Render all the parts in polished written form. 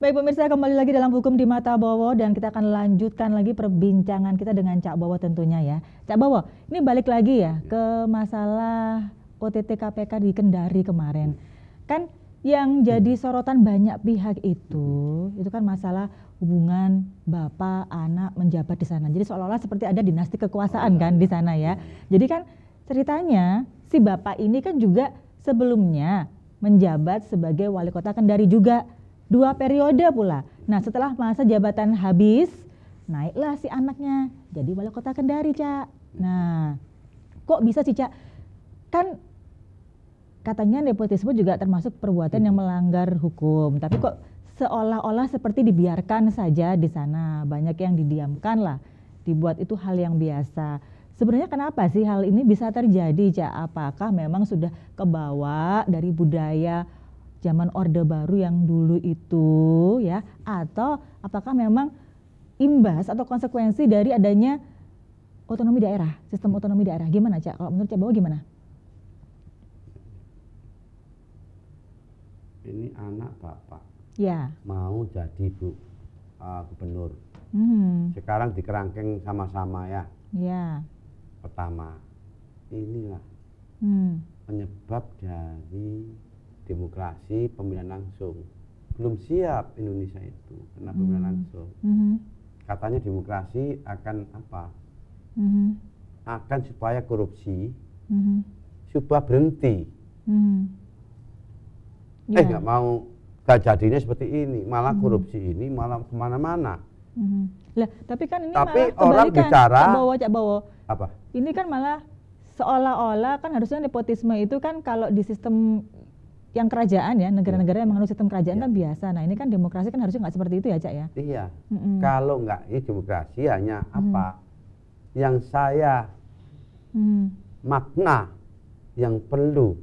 Baik pemirsa, kembali lagi dalam Hukum di Mata Bowo dan kita akan lanjutkan lagi perbincangan kita dengan Cak Bowo tentunya ya. Cak Bowo, ini balik lagi ya ke masalah OTT KPK di Kendari kemarin. Kan yang jadi sorotan banyak pihak itu kan masalah hubungan bapak anak menjabat di sana. Jadi seolah-olah seperti ada dinasti kekuasaan kan di sana ya. Jadi kan ceritanya si bapak ini kan juga sebelumnya menjabat sebagai wali kota Kendari juga 2 periode pula. Nah setelah masa jabatan habis, naiklah si anaknya jadi wali kota Kendari, Cak. Nah kok bisa sih, Cak? Kan katanya nepotisme juga termasuk perbuatan yang melanggar hukum. Tapi kok seolah-olah seperti dibiarkan saja di sana. Banyak yang didiamkan lah, dibuat itu hal yang biasa. Sebenarnya kenapa sih hal ini bisa terjadi, Cak? Apakah memang sudah kebawa dari budaya zaman Orde Baru yang dulu itu ya, atau apakah memang imbas atau konsekuensi dari adanya otonomi daerah, sistem otonomi daerah? Gimana, Cak? Kalau menurut Cak Bowo gimana? Ini anak bapak Ya. mau jadi gubernur. Sekarang di kerangkeng sama-sama ya. Ya. Pertama, inilah penyebab dari demokrasi pemilihan langsung. Belum siap Indonesia itu karena pemilihan langsung. Katanya demokrasi akan apa? Akan supaya korupsi supaya berhenti. Nggak mau, gak jadinya seperti ini, malah korupsi ini malah kemana-mana. Lah, tapi kan ini tapi malah orang bicara Cak Bowo. Apa? Ini kan malah seolah-olah kan harusnya nepotisme itu kan kalau di sistem yang kerajaan ya, negara-negara yang menganut sistem kerajaan kan biasa. Nah ini kan demokrasi kan harusnya nggak seperti itu ya, Cak ya? Iya. Kalau nggak ini demokrasi hanya apa? Yang saya makna yang perlu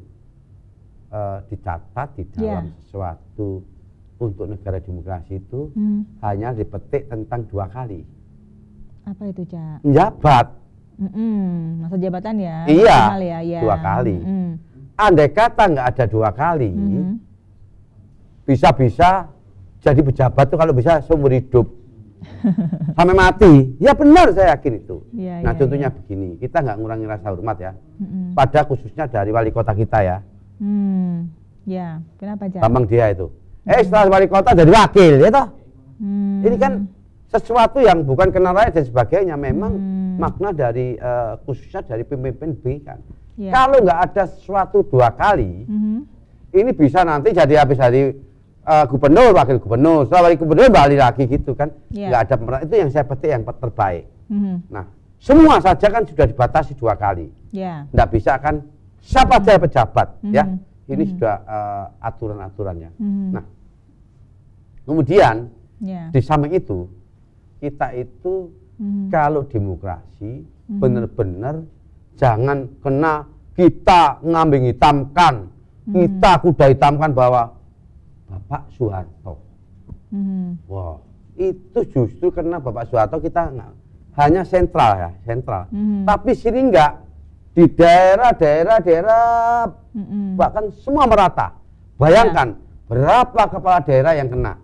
dicatat di dalam sesuatu untuk negara demokrasi itu hanya dipetik tentang 2 kali. Apa itu, Cak? Menjabat. Masa jabatan ya? Iya, ya. 2 kali. Andai kata nggak ada 2 kali, bisa-bisa jadi pejabat tuh kalau bisa seumur hidup sampai mati. Ya benar, saya yakin itu. Nah contohnya begini, kita nggak ngurangi rasa hormat ya, pada khususnya dari wali kota kita ya. Ya, kenapa, Cak? Gampang dia itu. Setelah wali kota jadi wakil, ya toh. Ini kan sesuatu yang bukan kenal rakyat dan sebagainya. Memang makna dari khususnya dari pemimpin B kan. Kalau nggak ada sesuatu 2 kali, ini bisa nanti jadi habis dari gubernur, wakil gubernur, setelah wakil gubernur balik lagi gitu kan. Nggak ada, itu yang saya petik yang terbaik. Nah, semua saja kan sudah dibatasi 2 kali. Nggak bisa kan siapa saja pejabat ya. Ini sudah aturan-aturannya. Nah, kemudian di samping itu kita itu kalau demokrasi benar-benar jangan kena kita ngambing hitamkan, kita kuda hitamkan bahwa Bapak Soeharto. Wah, itu justru karena Bapak Soeharto kita hanya sentral ya, sentral. Tapi sini enggak, di daerah bahkan semua merata. Bayangkan berapa kepala daerah yang kena,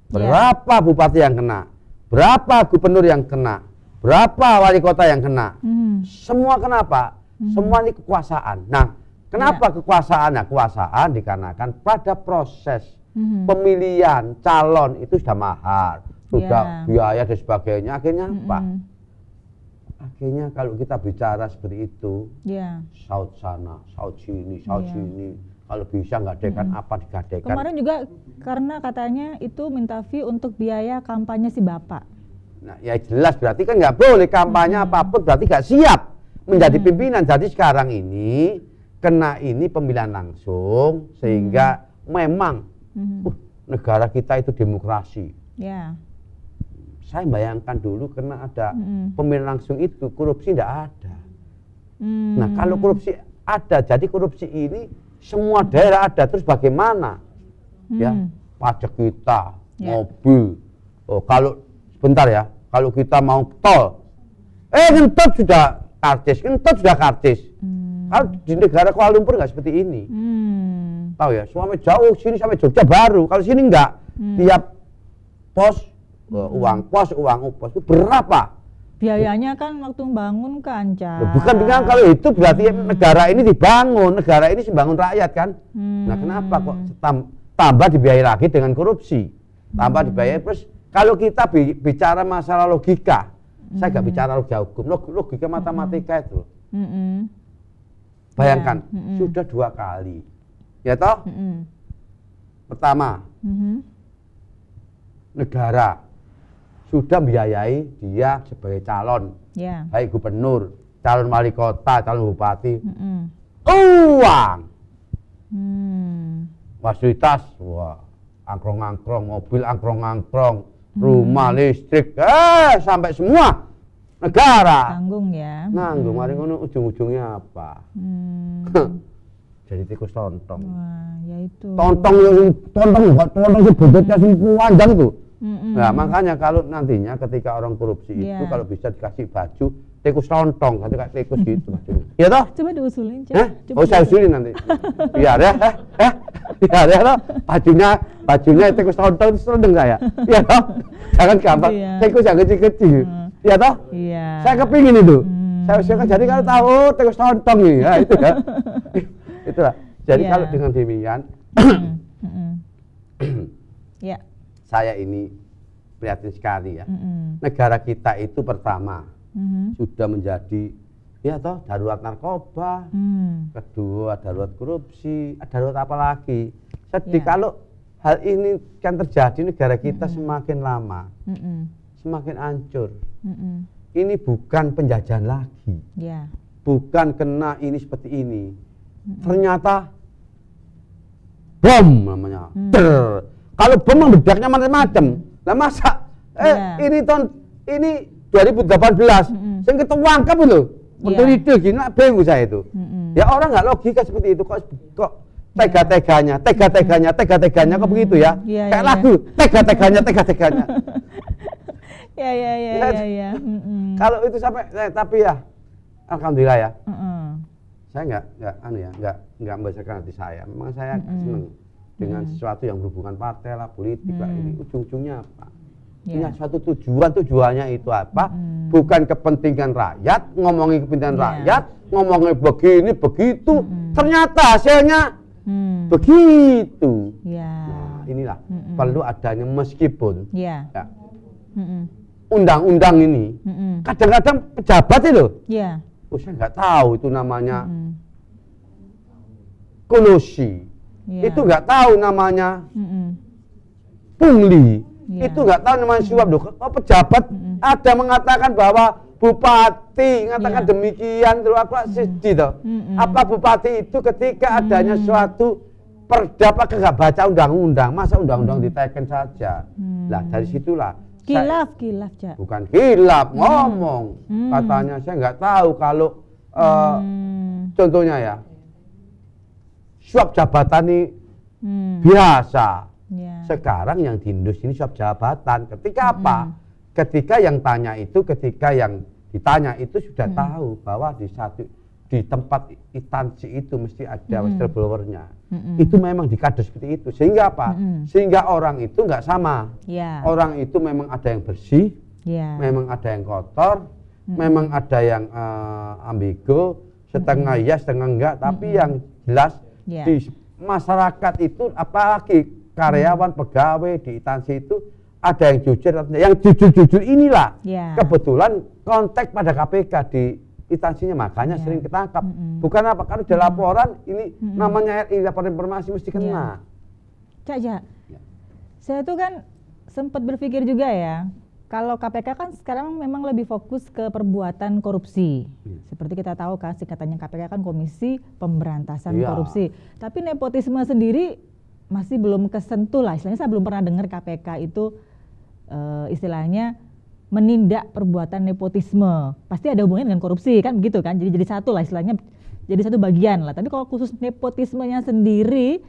berapa bupati yang kena, berapa gubernur yang kena, berapa wali kota yang kena. Semua kenapa? Semua ini kekuasaan. Nah, kenapa kekuasaan? Nah, kekuasaan dikarenakan pada proses pemilihan calon itu sudah mahal, sudah biaya dan sebagainya. Akhirnya apa? Akhirnya kalau kita bicara seperti itu, saut sana, saut sini, saut sini. Kalau bisa gadekan apa digadekan. Kemarin juga karena katanya itu minta fee untuk biaya kampanye si Bapak. Nah ya jelas berarti kan nggak boleh kampanye apapun, berarti nggak siap menjadi pimpinan. Jadi sekarang ini kena ini pemilihan langsung sehingga memang negara kita itu demokrasi. Saya bayangkan dulu karena ada pemilihan langsung itu korupsi tidak ada. Nah kalau korupsi ada, jadi korupsi ini semua daerah ada, terus bagaimana? Ya pajak kita, mobil. Oh kalau sebentar ya, kalau kita mau tol, ngentut sudah karcis, Kalau di negara Kuala Lumpur nggak seperti ini. Tahu ya, sampai jauh sini sampai Jogja baru. Kalau sini enggak, tiap pos, uang pos, uang upos itu berapa? Biayanya kan waktu bangun kan, Cak. Bukan bilang kalau itu berarti negara ini dibangun, negara ini membangun rakyat kan. Nah kenapa kok tambah dibiayai lagi dengan korupsi, tambah dibiayai terus. Kalau kita bicara masalah logika, saya nggak bicara logika hukum, logika matematika itu. Bayangkan, sudah 2 kali, ya toh? Pertama, negara sudah membiayai dia sebagai calon, baik gubernur, calon wali kota, calon bupati, uang, fasilitas, wah, angkrong-angkrong, mobil angkrong-angkrong, rumah, listrik, sampai semua negara tanggung ya. Nanggung, mari ngono ujung-ujungnya apa? Jadi tikus tontong. Wah, ya itu. Tontong sebetulnya sing panjang itu. Nah, makanya kalau nantinya ketika orang korupsi itu kalau bisa dikasih baju tikus tontong, kayak tikus gitu bajunya. Iya toh? Coba diusulin, Cak. Saya usulin nanti. Biar ya, biar ya toh. Bajunya tikus tontong itu seneng saya. Iya toh? Jangan gampang. Tikus yang kecil-kecil. Iya toh? Iya. Saya kepingin itu. Saya usulkan jadi kalau tahu tikus tontong nih, ya itu ya. Itulah. Jadi kalau dengan demikian, saya ini prihatin sekali ya. Negara kita itu pertama sudah menjadi ya toh darurat narkoba, kedua darurat korupsi, darurat apa lagi? Sedih kalau hal ini kan terjadi negara kita semakin lama, semakin hancur. Ini bukan penjajahan lagi, bukan kena ini seperti ini. Ternyata bom namanya. Kalau bom meledaknya macam-macam. Lah masa ini 2018 sing ketangkap itu. Betul itu gini bingung saya itu. Ya orang nggak logika seperti itu kok tega-teganya kok begitu ya. Kayak lagu tega-teganya. Ya. Kalau itu sampai tapi ya alhamdulillah ya. Saya nggak membesarkan hati saya. Memang saya senang dengan sesuatu yang berhubungan partai lah, politik lah. Ini ujung-ujungnya apa? Punya suatu tujuannya itu apa? Bukan kepentingan rakyat, ngomongin kepentingan rakyat, ngomongin begini begitu. Ternyata hasilnya begitu. Nah, inilah perlu adanya meskipun undang-undang ini kadang-kadang pejabat itu. Saya nggak tahu itu namanya kolusi, itu nggak tahu namanya pungli, itu nggak tahu namanya suap. Pejabat ada mengatakan bahwa bupati mengatakan demikian, terus aku sedih toh. Apa bupati itu ketika adanya suatu perda nggak baca undang-undang, masa undang-undang diteken saja. Lah dari situlah. Kilaf, Cak. Bukan kilaf, ngomong. Katanya saya nggak tahu kalau contohnya ya, suap jabatan ini biasa. Sekarang yang diindus ini suap jabatan. Ketika apa? Ketika yang tanya itu, ketika yang ditanya itu sudah tahu bahwa di tempat instansi itu mesti ada whistleblower-nya. Itu memang dikades seperti itu. Sehingga apa? Sehingga orang itu nggak sama. Orang itu memang ada yang bersih, memang ada yang kotor, memang ada yang ambigu, setengah ya, setengah enggak. Tapi yang jelas di masyarakat itu, apalagi karyawan, pegawai di instansi itu ada yang jujur, yang jujur-jujur inilah kebetulan kontak pada KPK di instansinya, makanya sering ketangkap. Bukan apa, karena ada laporan ini namanya RI, laporan informasi mesti kena. Cak, saya tuh kan sempat berpikir juga ya, kalau KPK kan sekarang memang lebih fokus ke perbuatan korupsi. Seperti kita tahu kan, singkatannya KPK kan Komisi Pemberantasan Korupsi. Tapi nepotisme sendiri masih belum kesentuh lah. Istilahnya saya belum pernah dengar KPK itu istilahnya menindak perbuatan nepotisme. Pasti ada hubungannya dengan korupsi kan begitu kan. Jadi satu lah istilahnya, jadi satu bagian lah. Tapi kalau khusus nepotismenya sendiri,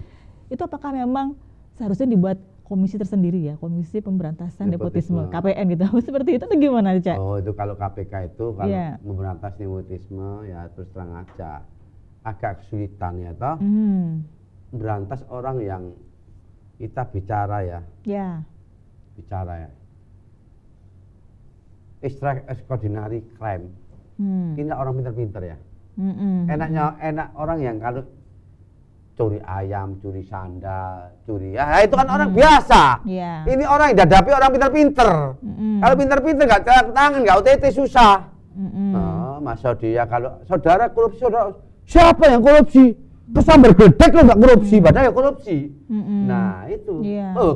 itu apakah memang seharusnya dibuat komisi tersendiri ya, Komisi Pemberantasan Nepotisme, KPN gitu. Seperti itu tuh gimana, Cak? Oh, itu kalau KPK itu kalau memberantas nepotisme ya terus terang aja agak kesulitan ya toh. Berantas orang yang kita bicara ya. bicara ya. Extraordinary crime. Ini orang pinter-pinter ya. Enak orang yang kalau curi ayam, curi sandal, curi ya itu kan orang biasa. Ini orang yang dihadapi orang pinter-pinter. Kalau pinter-pinter nggak tanda tangan, nggak OTT susah. Masa dia kalau saudara korupsi, saudara siapa yang korupsi? Terus sambil gedek lo nggak korupsi, padahal ya korupsi. Nah itu.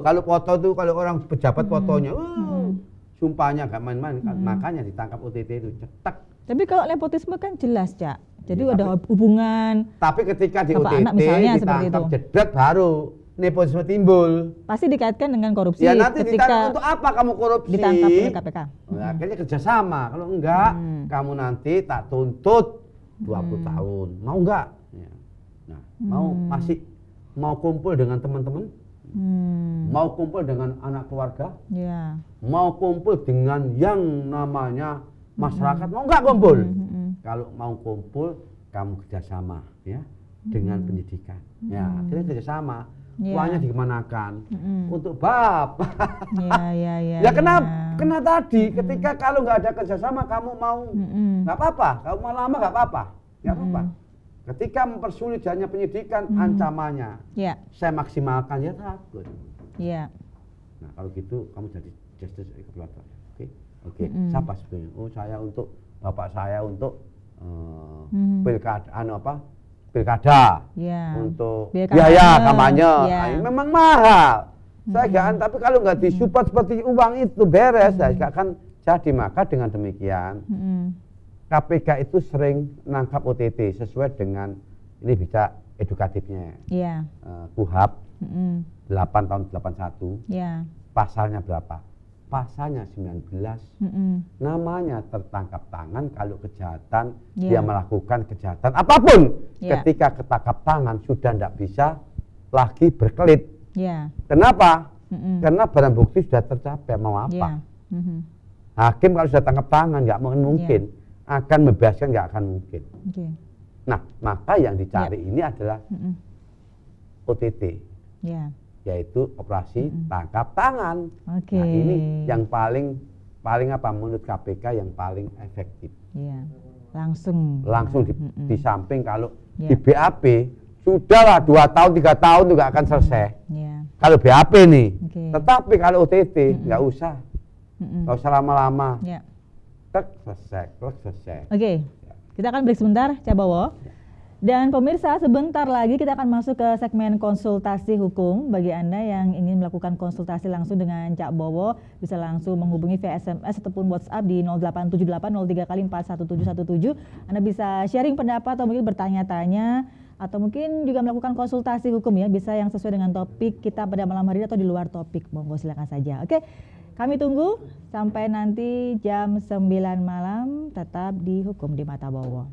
Kalau foto tuh kalau orang pejabat fotonya, sumpahnya gak main-main, makanya ditangkap OTT itu cetek. Tapi kalau nepotisme kan jelas, Cak. Jadi ada hubungan. Tapi ketika di OTT ditangkap jedret baru nepotisme timbul. Pasti dikaitkan dengan korupsi. Ya nanti ditangkap untuk apa kamu korupsi? Ditangkap oleh KPK. Akhirnya kerjasama. Kalau enggak, kamu nanti tak tuntut 20 tahun. Mau enggak? Ya. Nah, mau kumpul dengan teman-teman? Mau kumpul dengan anak keluarga? Mau kumpul dengan yang namanya masyarakat? Mau enggak kumpul? Kalau mau kumpul, kamu kerjasama ya dengan pendidikan. Ya, akhirnya kerjasama. Uangnya dikemanakan? Untuk bapak. Ya kena tadi. Ketika kalau nggak ada kerjasama, kamu mau nggak apa-apa. Kamu mau lama nggak apa-apa. Nggak apa-apa. Ketika mempersulit jalannya penyidikan, ancamannya saya maksimalkan ya takut. Nah kalau gitu kamu jadi justice collaborator. Oke. Siapa sebenarnya? Oh saya untuk bapak saya untuk pilkada, untuk biaya kampanye. Memang mahal. Saya gak, tapi kalau nggak disupport seperti uang itu beres, saya gak akan jadi. Maka dengan demikian KPK itu sering nangkap OTT sesuai dengan ini bisa edukatifnya. KUHP 8 tahun 81. Pasalnya berapa? Pasalnya 19. Namanya tertangkap tangan kalau kejahatan dia melakukan kejahatan apapun. Ketika ketangkap tangan sudah tidak bisa lagi berkelit. Kenapa? Karena barang bukti sudah tercapai. Mau apa? Hakim kalau sudah tangkap tangan nggak mungkin akan membebaskan, nggak akan mungkin. Nah maka yang dicari ini adalah OTT. Yaitu operasi tangkap tangan. Nah ini yang paling apa menurut KPK yang paling efektif. Langsung di samping kalau di BAP sudahlah 2 tahun 3 tahun juga akan selesai. Kalau BAP nih. Tetapi kalau OTT nggak usah lama-lama. Selesai. Kita akan break sebentar, Cak Bowo. Dan pemirsa, sebentar lagi kita akan masuk ke segmen konsultasi hukum. Bagi Anda yang ingin melakukan konsultasi langsung dengan Cak Bowo, bisa langsung menghubungi via SMS ataupun WhatsApp di 087803 kali 41717. Anda bisa sharing pendapat atau mungkin bertanya-tanya, atau mungkin juga melakukan konsultasi hukum ya, bisa yang sesuai dengan topik kita pada malam hari atau di luar topik. Monggo silakan saja. Kami tunggu sampai nanti jam 9 malam, tetap di Hukum di Mata Bowo.